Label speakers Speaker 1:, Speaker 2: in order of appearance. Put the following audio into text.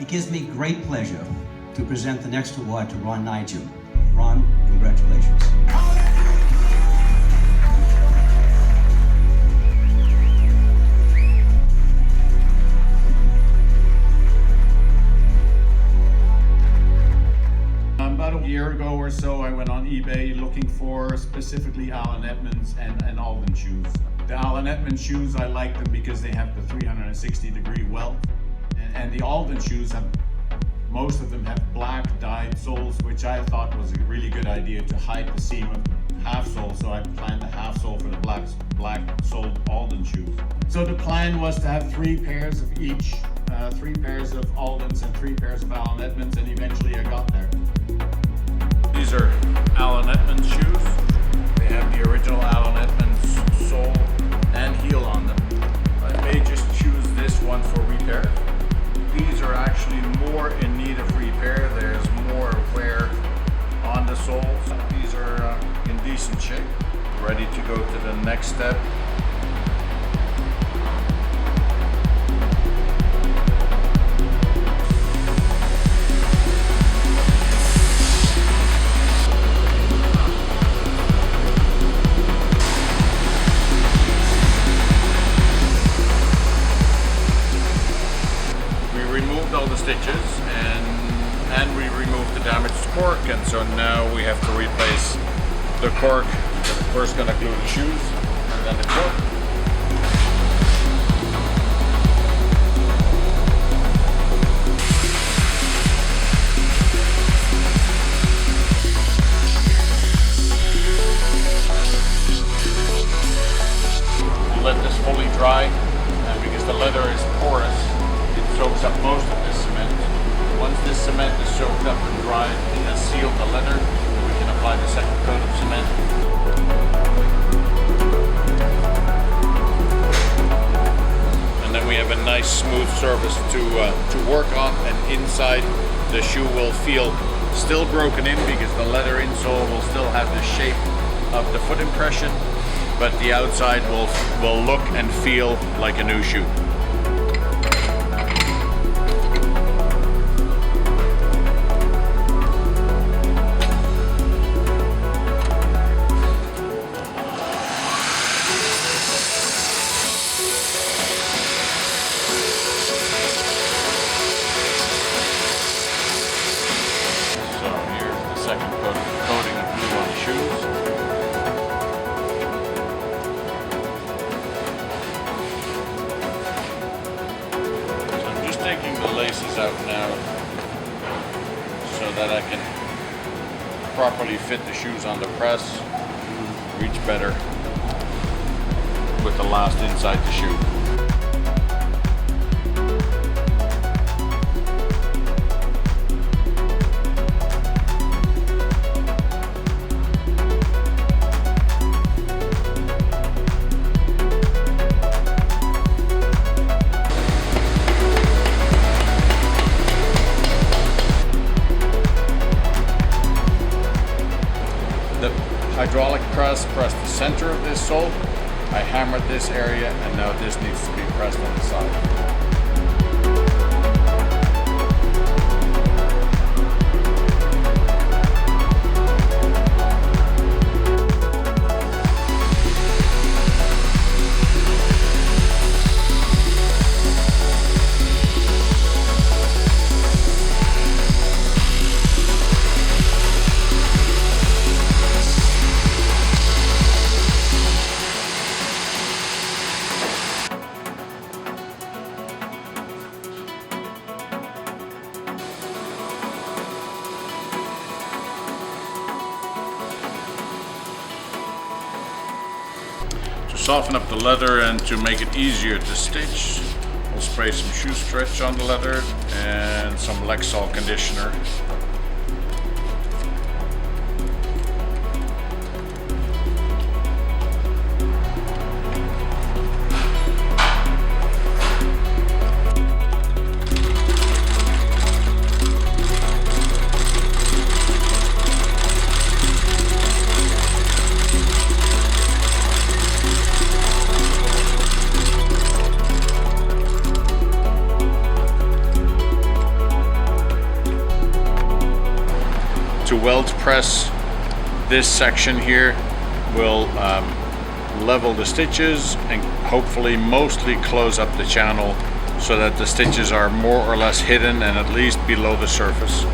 Speaker 1: It gives me great pleasure to present the next award to Ron Nijdam. Ron, congratulations.
Speaker 2: About a year ago or so, I went on eBay looking for specifically Allen Edmonds and Alden shoes. The Allen Edmonds shoes, I like them because they have the 360-degree welt, and the Alden shoes most of them have black dyed soles, which I thought was a really good idea to hide the seam of the half sole. So I planned the half sole for the black soled Alden shoes. So the plan was to have 3 pairs of each, 3 pairs of Aldens and 3 pairs of Allen Edmonds, and eventually I got there. These are Allen Edmonds shoes. They have the original Allen Edmonds sole and heel on them. I may just choose this one for repair. These are actually more in need of repair. There's more wear on the soles. These are in decent shape. Ready to go to the next step. All the stitches and we removed the damaged cork, and so now we have to replace the cork. First gonna glue the shoes and then the cork. Let this fully dry, and because the leather is porous, soaks up most of this cement. Once this cement is soaked up and dried, it has sealed the leather. We can apply the second coat of cement. And then we have a nice smooth surface to work on, and inside the shoe will feel still broken in because the leather insole will still have the shape of the foot impression, but the outside will look and feel like a new shoe. Second coating of glue on the shoes. So I'm just taking the laces out now so that I can properly fit the shoes on the press, reach better with the last inside the shoe. The hydraulic press pressed the center of this sole. I hammered this area, and now this needs to be pressed on the side. Soften up the leather and to make it easier to stitch, we'll spray some shoe stretch on the leather and some Lexol conditioner.
Speaker 3: weld press this section here will level the stitches and hopefully mostly close up the channel so that the stitches are more or less hidden and at least below the surface.